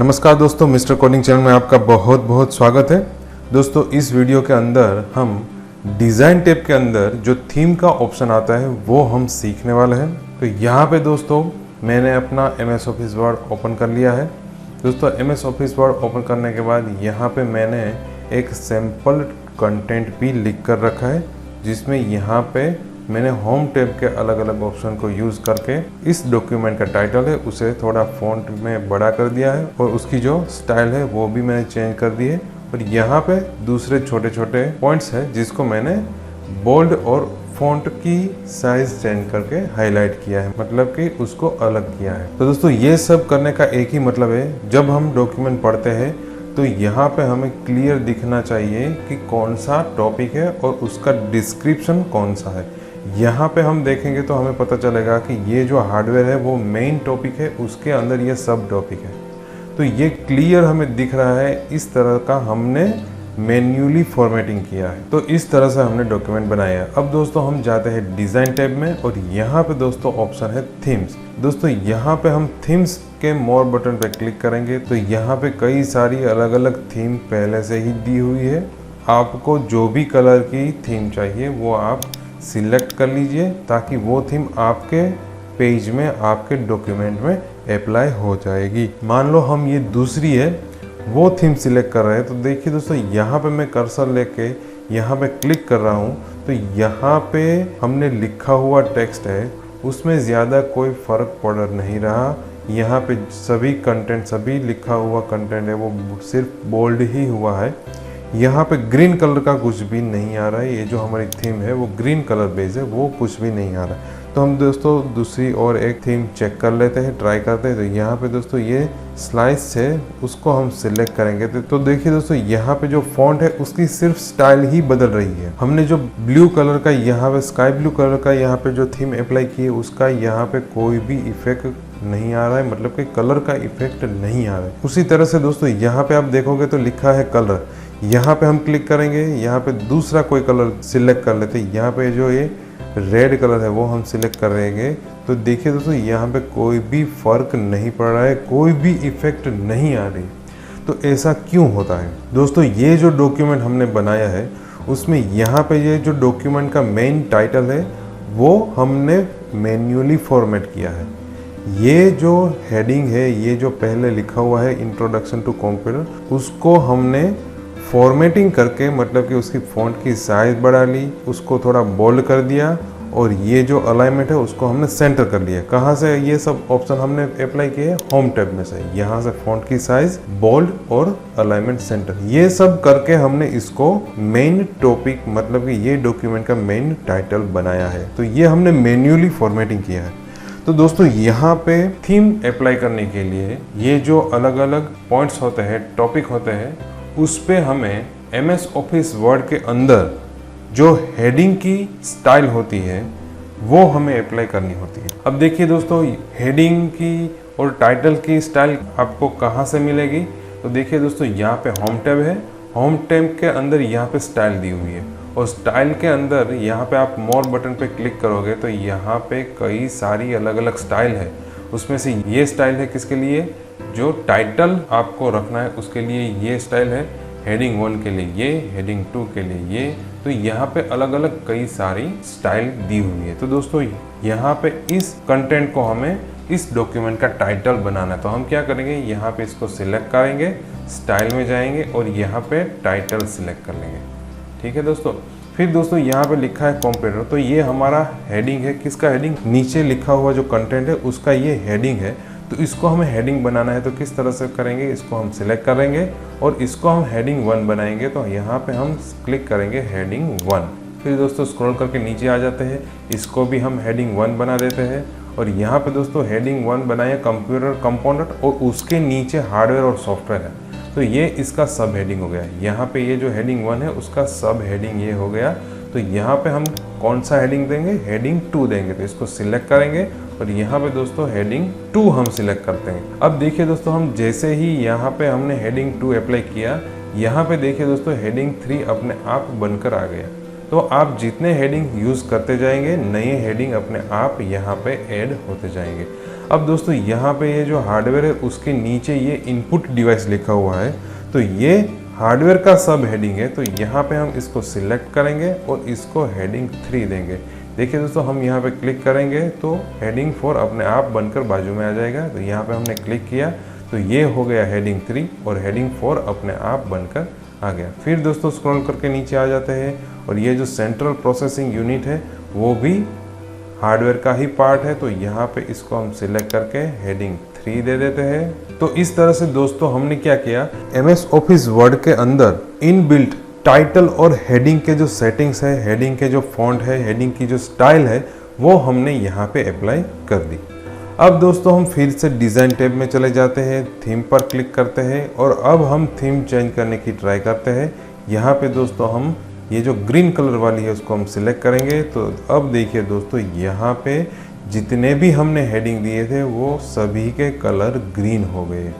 नमस्कार दोस्तों, mister coding channel में आपका बहुत बहुत स्वागत है। दोस्तों इस वीडियो के अंदर हम डिज़ाइन टैब के अंदर जो थीम का ऑप्शन आता है वो हम सीखने वाले हैं। तो यहाँ पे दोस्तों मैंने अपना MS ऑफिस वर्ड ओपन कर लिया है। दोस्तों MS ऑफिस वर्ड ओपन करने के बाद यहाँ पे मैंने एक सैम्पल कंटेंट भी लिख कर रखा है, जिसमें यहाँ पे मैंने होम टैब के अलग अलग ऑप्शन को यूज़ करके इस डॉक्यूमेंट का टाइटल है उसे थोड़ा फ़ॉन्ट में बड़ा कर दिया है और उसकी जो स्टाइल है वो भी मैंने चेंज कर दी है। और यहाँ पे दूसरे छोटे छोटे पॉइंट्स है जिसको मैंने बोल्ड और फ़ॉन्ट की साइज चेंज करके हाईलाइट किया है, मतलब कि उसको अलग किया है। तो दोस्तों ये सब करने का एक ही मतलब है, जब हम डॉक्यूमेंट पढ़ते हैं तो यहाँ पे हमें क्लियर दिखना चाहिए कि कौन सा टॉपिक है और उसका डिस्क्रिप्शन कौन सा है। यहाँ पे हम देखेंगे तो हमें पता चलेगा कि ये जो हार्डवेयर है वो मेन टॉपिक है, उसके अंदर ये सब टॉपिक है। तो ये क्लियर हमें दिख रहा है, इस तरह का हमने मैन्युअली फॉर्मेटिंग किया है। तो इस तरह से हमने डॉक्यूमेंट बनाया है। अब दोस्तों हम जाते हैं डिज़ाइन टैब में और यहाँ पे दोस्तों ऑप्शन है थीम्स। दोस्तों यहाँ पे हम थीम्स के मोर बटन पे क्लिक करेंगे तो यहाँ पे कई सारी अलग अलग थीम पहले से ही दी हुई है। आपको जो भी कलर की थीम चाहिए वो आप सिलेक्ट कर लीजिए ताकि वो थीम आपके पेज में, आपके डॉक्यूमेंट में अप्लाई हो जाएगी। मान लो हम ये दूसरी है वो थीम सिलेक्ट कर रहे हैं, तो देखिए दोस्तों यहाँ पे मैं कर्सर लेके यहाँ पे क्लिक कर रहा हूँ तो यहाँ पे हमने लिखा हुआ टेक्स्ट है उसमें ज़्यादा कोई फ़र्क पड़ नहीं रहा। यहाँ पे सभी कंटेंट, सभी लिखा हुआ कंटेंट है वो सिर्फ बोल्ड ही हुआ है। यहाँ पे ग्रीन कलर का कुछ भी नहीं आ रहा है। ये जो हमारी थीम है वो ग्रीन कलर बेस है, वो कुछ भी नहीं आ रहा है। तो हम दोस्तों दूसरी और एक थीम चेक कर लेते हैं, ट्राई करते हैं। तो यहाँ पे दोस्तों ये स्लाइस है उसको हम सिलेक्ट करेंगे तो देखिए दोस्तों यहाँ पे जो फॉन्ट है उसकी सिर्फ स्टाइल ही बदल रही है। हमने जो ब्लू कलर का यहाँ पे, स्काई ब्लू कलर का यहाँ पे जो थीम अप्लाई की है उसका यहाँ पे कोई भी इफेक्ट नहीं आ रहा है, मतलब कि कलर का इफेक्ट नहीं आ रहा है। उसी तरह से दोस्तों यहाँ पे आप देखोगे तो लिखा है कलर, यहाँ पे हम क्लिक करेंगे, यहाँ पे दूसरा कोई कलर सिलेक्ट कर लेते हैं। यहाँ पे जो ये रेड कलर है वो हम सिलेक्ट कर रहेंगे तो देखिए दोस्तों यहाँ पे कोई भी फर्क नहीं पड़ रहा है, कोई भी इफेक्ट नहीं आ रही। तो ऐसा क्यों होता है दोस्तों? ये जो डॉक्यूमेंट हमने बनाया है उसमें यहाँ पे ये जो डॉक्यूमेंट का मेन टाइटल है वो हमने मैन्युअली फॉर्मेट किया है। ये जो हेडिंग है, ये जो पहले लिखा हुआ है इंट्रोडक्शन टू कंप्यूटर, उसको हमने फॉर्मेटिंग करके, मतलब कि उसकी फ़ॉन्ट की साइज़ बढ़ा ली, उसको थोड़ा बोल्ड कर दिया और ये जो अलाइनमेंट है उसको हमने सेंटर कर लिया। कहाँ से ये सब ऑप्शन हमने अप्लाई किए? होम टैब में से। यहाँ से फ़ॉन्ट की साइज़, बोल्ड और अलाइनमेंट सेंटर, ये सब करके हमने इसको मेन टॉपिक, मतलब कि ये डॉक्यूमेंट का मेन टाइटल बनाया है। तो ये हमने मैन्युअली फॉर्मेटिंग किया है। तो दोस्तों यहाँ पे थीम अप्लाई करने के लिए ये जो अलग अलग पॉइंट्स होते हैं, टॉपिक होते हैं, उस पे हमें MS ऑफिस वर्ड के अंदर जो हेडिंग की स्टाइल होती है वो हमें अप्लाई करनी होती है। अब देखिए दोस्तों हेडिंग की और टाइटल की स्टाइल आपको कहाँ से मिलेगी? तो देखिए दोस्तों यहाँ पे होम टैब है, होम टैब के अंदर यहाँ पे स्टाइल दी हुई है और स्टाइल के अंदर यहाँ पे आप मोर बटन पे क्लिक करोगे तो यहाँ पे कई सारी अलग अलग स्टाइल है। उसमें से ये स्टाइल है किसके लिए? जो टाइटल आपको रखना है उसके लिए ये स्टाइल है, हेडिंग 1 के लिए ये, हेडिंग 2 के लिए ये। तो यहाँ पे अलग अलग कई सारी स्टाइल दी हुई है। तो दोस्तों यहाँ पे इस कंटेंट को हमें इस डॉक्यूमेंट का टाइटल बनाना है। तो हम क्या करेंगे, यहाँ पे इसको सिलेक्ट करेंगे, स्टाइल में जाएंगे और यहाँ पे टाइटल सिलेक्ट कर लेंगे। ठीक है दोस्तों। फिर दोस्तों यहाँ पे लिखा है कंप्यूटर, तो ये हमारा हेडिंग है। किसका हेडिंग? नीचे लिखा हुआ जो कंटेंट है उसका ये हेडिंग है। तो इसको हमें हेडिंग बनाना है तो किस तरह से करेंगे? इसको हम सिलेक्ट करेंगे और इसको हम हेडिंग 1 बनाएंगे। तो यहाँ पे हम क्लिक करेंगे हेडिंग 1। फिर दोस्तों स्क्रॉल करके नीचे आ जाते हैं, इसको भी हम हेडिंग 1 बना देते हैं। और यहाँ पे दोस्तों हेडिंग 1 बनाए कंप्यूटर कंपोनेंट और उसके नीचे हार्डवेयर और सॉफ्टवेयर है। तो ये इसका सब हेडिंग हो गया। यहाँ पे ये जो हेडिंग 1 है उसका सब हेडिंग ये हो गया। तो यहाँ पे हम कौन सा हेडिंग देंगे? हेडिंग 2 देंगे। तो इसको सिलेक्ट करेंगे और यहाँ पे दोस्तों हेडिंग 2 हम सिलेक्ट करते हैं। अब देखिए दोस्तों हम जैसे ही यहाँ पे हमने हेडिंग 2 अप्लाई किया, यहाँ पे देखिए दोस्तों हेडिंग 3 अपने आप बनकर आ गया। तो आप जितने हेडिंग यूज़ करते जाएंगे नए हेडिंग अपने आप यहाँ पे ऐड होते जाएंगे। अब दोस्तों यहाँ पे ये जो हार्डवेयर है उसके नीचे ये इनपुट डिवाइस लिखा हुआ है, तो ये हार्डवेयर का सब हेडिंग है। तो यहाँ पे हम इसको सिलेक्ट करेंगे और इसको हेडिंग 3 देंगे। देखिए दोस्तों, हम यहाँ पे क्लिक करेंगे तो हेडिंग 4 अपने आप बनकर बाजू में आ जाएगा। तो यहाँ पे हमने क्लिक किया तो ये हो गया हेडिंग 3 और हेडिंग 4 अपने आप बनकर आ गया। फिर दोस्तों स्क्रॉल करके नीचे आ जाते हैं और ये जो सेंट्रल प्रोसेसिंग यूनिट है वो भी हार्डवेयर का ही पार्ट है। तो यहाँ पे इसको हम सिलेक्ट करके हेडिंग 3 दे देते हैं। तो इस तरह से दोस्तों हमने क्या किया, MS ऑफिस वर्ड के अंदर इनबिल्ट टाइटल और हेडिंग के जो सेटिंग्स है, हेडिंग के जो फॉन्ट है, हेडिंग की जो स्टाइल है, वो हमने यहाँ पे अप्लाई कर दी। अब दोस्तों हम फिर से डिज़ाइन टैब में चले जाते हैं, थीम पर क्लिक करते हैं और अब हम थीम चेंज करने की ट्राई करते हैं। यहाँ पे दोस्तों हम ये जो ग्रीन कलर वाली है उसको हम सिलेक्ट करेंगे। तो अब देखिए दोस्तों, यहाँ पे जितने भी हमने हेडिंग दिए थे वो सभी के कलर ग्रीन हो गए।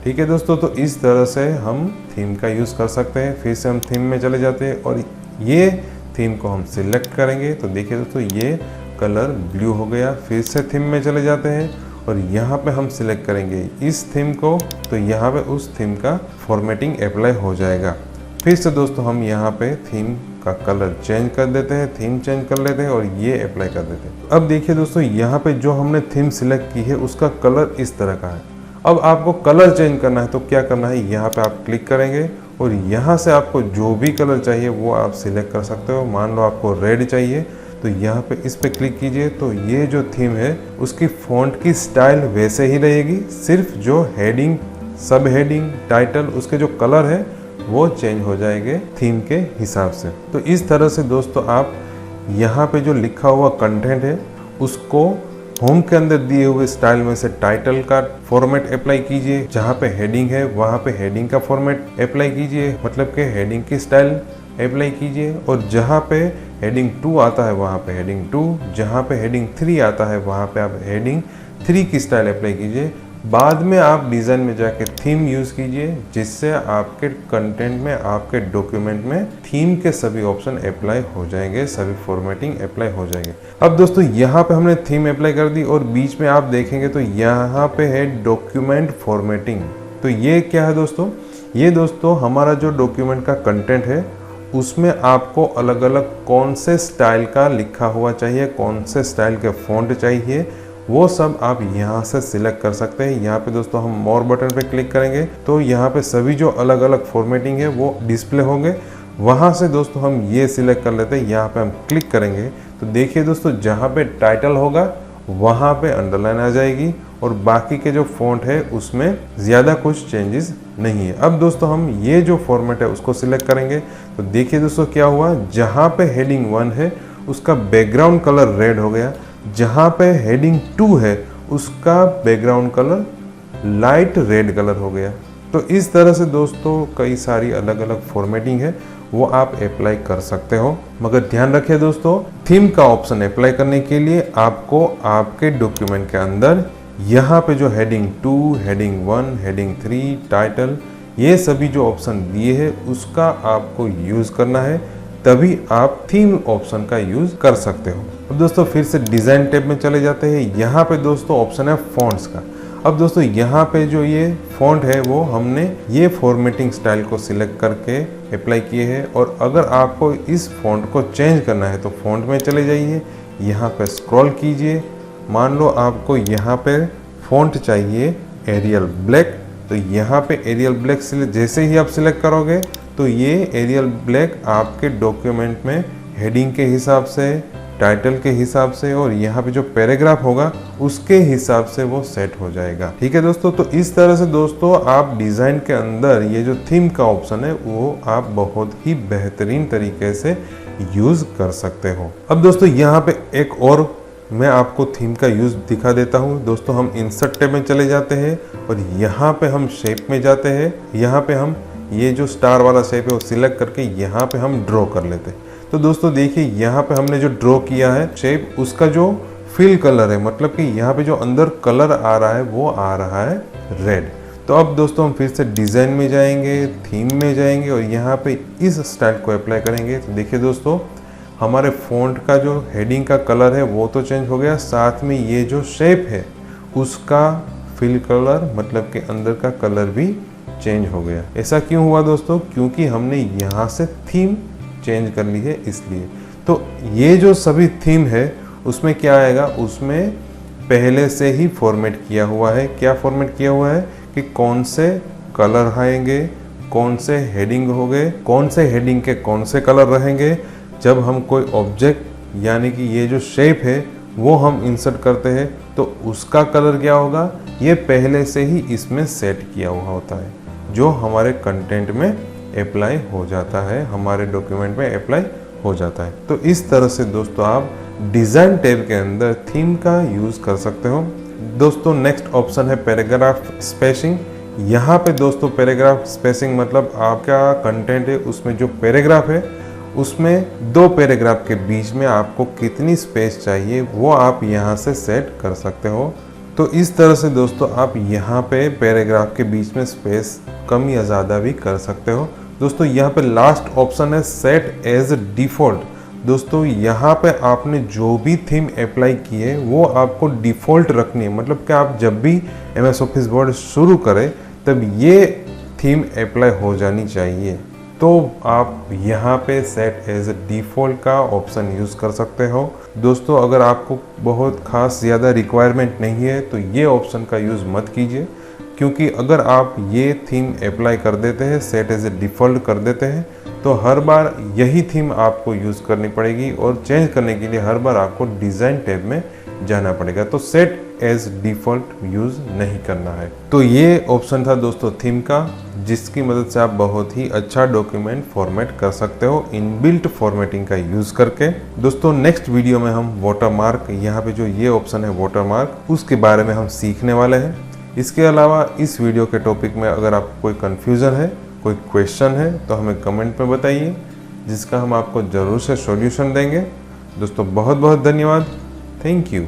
ठीक है दोस्तों, तो इस तरह से हम थीम का यूज़ कर सकते हैं। फिर से हम थीम में चले जाते हैं और ये थीम को हम सिलेक्ट करेंगे। तो देखिए दोस्तों, ये कलर ब्लू हो गया। फिर से थीम में चले जाते हैं और यहाँ पे हम सिलेक्ट करेंगे इस थीम को, तो यहाँ पे उस थीम का फॉर्मेटिंग अप्लाई हो जाएगा। फिर से दोस्तों हम यहाँ पे थीम का कलर चेंज कर देते हैं, थीम चेंज कर लेते हैं और ये अप्लाई कर देते हैं। अब देखिए दोस्तों, यहाँ पे जो हमने थीम सिलेक्ट की है उसका कलर इस तरह का है। अब आपको कलर चेंज करना है तो क्या करना है, यहाँ पे आप क्लिक करेंगे और यहाँ से आपको जो भी कलर चाहिए वो आप सिलेक्ट कर सकते हो। मान लो आपको रेड चाहिए तो यहाँ पे इस पे क्लिक कीजिए, तो ये जो थीम है उसकी फॉन्ट की स्टाइल वैसे ही रहेगी, सिर्फ जो हेडिंग, सब हेडिंग, टाइटल, उसके जो कलर है वो चेंज हो जाएंगे थीम के हिसाब से। तो इस तरह से दोस्तों आप यहाँ पे जो लिखा हुआ कंटेंट है उसको होम के अंदर दिए हुए स्टाइल में से टाइटल का फॉर्मेट अप्लाई कीजिए, जहाँ पे हेडिंग है वहाँ पे हेडिंग का फॉर्मेट अप्लाई कीजिए, मतलब कि हेडिंग की स्टाइल अप्लाई कीजिए, और जहाँ पे हेडिंग 2 आता है वहाँ पे हेडिंग 2, जहाँ पे हेडिंग 3 आता है वहाँ पे आप हेडिंग 3 की स्टाइल अप्लाई कीजिए। बाद में आप डिज़ाइन में जाके थीम यूज़ कीजिए, जिससे आपके कंटेंट में, आपके डॉक्यूमेंट में थीम के सभी ऑप्शन अप्लाई हो जाएंगे, सभी फॉर्मेटिंग अप्लाई हो जाएंगे। अब दोस्तों यहाँ पे हमने थीम अप्लाई कर दी और बीच में आप देखेंगे तो यहाँ पे है डॉक्यूमेंट फॉर्मेटिंग। तो ये क्या है दोस्तों, ये दोस्तों हमारा जो डॉक्यूमेंट का कंटेंट है उसमें आपको अलग अलग कौन से स्टाइल का लिखा हुआ चाहिए, कौन से स्टाइल के फॉन्ट चाहिए, वो सब आप यहाँ से सिलेक्ट कर सकते हैं। यहाँ पे दोस्तों हम मोर बटन पे क्लिक करेंगे तो यहाँ पे सभी जो अलग अलग फॉर्मेटिंग है वो डिस्प्ले होंगे। वहाँ से दोस्तों हम ये सिलेक्ट कर लेते हैं, यहाँ पे हम क्लिक करेंगे तो देखिए दोस्तों, जहाँ पे टाइटल होगा वहाँ पे अंडरलाइन आ जाएगी और बाकी के जो फॉन्ट है उसमें ज़्यादा कुछ चेंजेस नहीं है। अब दोस्तों हम ये जो फॉर्मेट है उसको सिलेक्ट करेंगे तो देखिए दोस्तों क्या हुआ, जहाँ पे हेडिंग 1 है उसका बैकग्राउंड कलर रेड हो गया, जहाँ पे हेडिंग 2 है उसका background colour light red colour हो गया। तो इस तरह से दोस्तों कई सारी अलग अलग फॉर्मेटिंग है वो आप अप्लाई कर सकते हो। मगर ध्यान रखिए दोस्तों, थीम का ऑप्शन अप्लाई करने के लिए आपको आपके डॉक्यूमेंट के अंदर यहाँ पे जो हेडिंग 2, हेडिंग 1, हेडिंग 3, टाइटल, ये सभी जो ऑप्शन दिए हैं उसका आपको यूज़ करना है, तभी आप थीम ऑप्शन का यूज़ कर सकते हो। अब दोस्तों फिर से डिज़ाइन टैब में चले जाते हैं। यहाँ पे दोस्तों ऑप्शन है फॉन्ट्स का। अब दोस्तों यहाँ पे जो ये फॉन्ट है वो हमने ये फॉर्मेटिंग स्टाइल को सिलेक्ट करके अप्लाई किए हैं, और अगर आपको इस फॉन्ट को चेंज करना है तो फॉन्ट में चले जाइए, यहाँ पे स्क्रॉल कीजिए। मान लो आपको यहाँ पे फॉन्ट चाहिए एरियल ब्लैक, तो यहाँ पे एरियल ब्लैक जैसे ही आप सिलेक्ट करोगे तो ये एरियल ब्लैक आपके डॉक्यूमेंट में हेडिंग के हिसाब से, टाइटल के हिसाब से और यहाँ पे जो पैराग्राफ होगा उसके हिसाब से वो सेट हो जाएगा। ठीक है दोस्तों, तो इस तरह से दोस्तों आप डिज़ाइन के अंदर ये जो थीम का ऑप्शन है वो आप बहुत ही बेहतरीन तरीके से यूज़ कर सकते हो। अब दोस्तों यहाँ पे एक और मैं आपको थीम का यूज़ दिखा देता हूँ। दोस्तों हम इंसर्ट टैब में चले जाते हैं और यहाँ पे हम शेप में जाते हैं। यहाँ पे हम ये जो स्टार वाला शेप है वो सिलेक्ट करके यहाँ पे हम ड्रॉ कर लेते हैं। तो दोस्तों देखिए यहाँ पे हमने जो ड्रॉ किया है शेप, उसका जो फिल कलर है, मतलब कि यहाँ पे जो अंदर कलर आ रहा है वो आ रहा है रेड। तो अब दोस्तों हम फिर से डिज़ाइन में जाएंगे, थीम में जाएंगे और यहाँ पे इस स्टाइल को अप्लाई करेंगे। तो देखिए दोस्तों हमारे फॉन्ट का जो हेडिंग का कलर है वो तो चेंज हो गया, साथ में ये जो शेप है उसका फिल कलर मतलब के अंदर का कलर भी चेंज हो गया। ऐसा क्यों हुआ दोस्तों? क्योंकि हमने यहाँ से थीम चेंज कर ली है इसलिए। तो ये जो सभी थीम है उसमें क्या आएगा, उसमें पहले से ही फॉर्मेट किया हुआ है। क्या फॉर्मेट किया हुआ है कि कौन से कलर आएंगे, कौन से हेडिंग हो गए, कौन से हेडिंग के कौन से कलर रहेंगे। जब हम कोई ऑब्जेक्ट यानी कि ये जो शेप है वो हम इंसर्ट करते हैं तो उसका कलर क्या होगा, ये पहले से ही इसमें सेट किया हुआ होता है, जो हमारे कंटेंट में अप्लाई हो जाता है, हमारे डॉक्यूमेंट में अप्लाई हो जाता है। तो इस तरह से दोस्तों आप डिज़ाइन टैब के अंदर थीम का यूज़ कर सकते हो। दोस्तों नेक्स्ट ऑप्शन है पैराग्राफ स्पेसिंग। यहाँ पे दोस्तों पैराग्राफ स्पेसिंग मतलब आपका कंटेंट है उसमें जो पैराग्राफ है उसमें 2 पैराग्राफ के बीच में आपको कितनी स्पेस चाहिए वो आप यहाँ से सेट कर सकते हो। तो इस तरह से दोस्तों आप यहाँ पे पैराग्राफ के बीच में स्पेस कम या ज़्यादा भी कर सकते हो। दोस्तों यहाँ पे लास्ट ऑप्शन है सेट एज डिफ़ॉल्ट। दोस्तों यहाँ पे आपने जो भी थीम अप्लाई की है वो आपको डिफ़ॉल्ट रखनी है, मतलब कि आप जब भी MS ऑफिस वर्ड शुरू करें तब ये थीम अप्लाई हो जानी चाहिए। तो आप यहाँ पे सेट एज डिफ़ॉल्ट का ऑप्शन यूज़ कर सकते हो। दोस्तों अगर आपको बहुत खास ज़्यादा रिक्वायरमेंट नहीं है तो ये ऑप्शन का यूज़ मत कीजिए, क्योंकि अगर आप ये थीम अप्लाई कर देते हैं, सेट एज डिफ़ॉल्ट कर देते हैं, तो हर बार यही थीम आपको यूज़ करनी पड़ेगी और चेंज करने के लिए हर बार आपको डिज़ाइन टैब में जाना पड़ेगा। तो सेट एज डिफ़ॉल्ट यूज़ नहीं करना है। तो ये ऑप्शन था दोस्तों थीम का, जिसकी मदद से आप बहुत ही अच्छा डॉक्यूमेंट फॉर्मेट कर सकते हो इनबिल्ट फॉर्मेटिंग का यूज़ करके। दोस्तों नेक्स्ट वीडियो में हम वाटरमार्क, यहाँ पे जो ये ऑप्शन है वाटरमार्क, उसके बारे में हम सीखने वाले हैं। इसके अलावा इस वीडियो के टॉपिक में अगर आपको कोई कन्फ्यूज़न है, कोई क्वेश्चन है तो हमें कमेंट में बताइए, जिसका हम आपको ज़रूर से सॉल्यूशन देंगे। दोस्तों बहुत बहुत धन्यवाद। Thank you.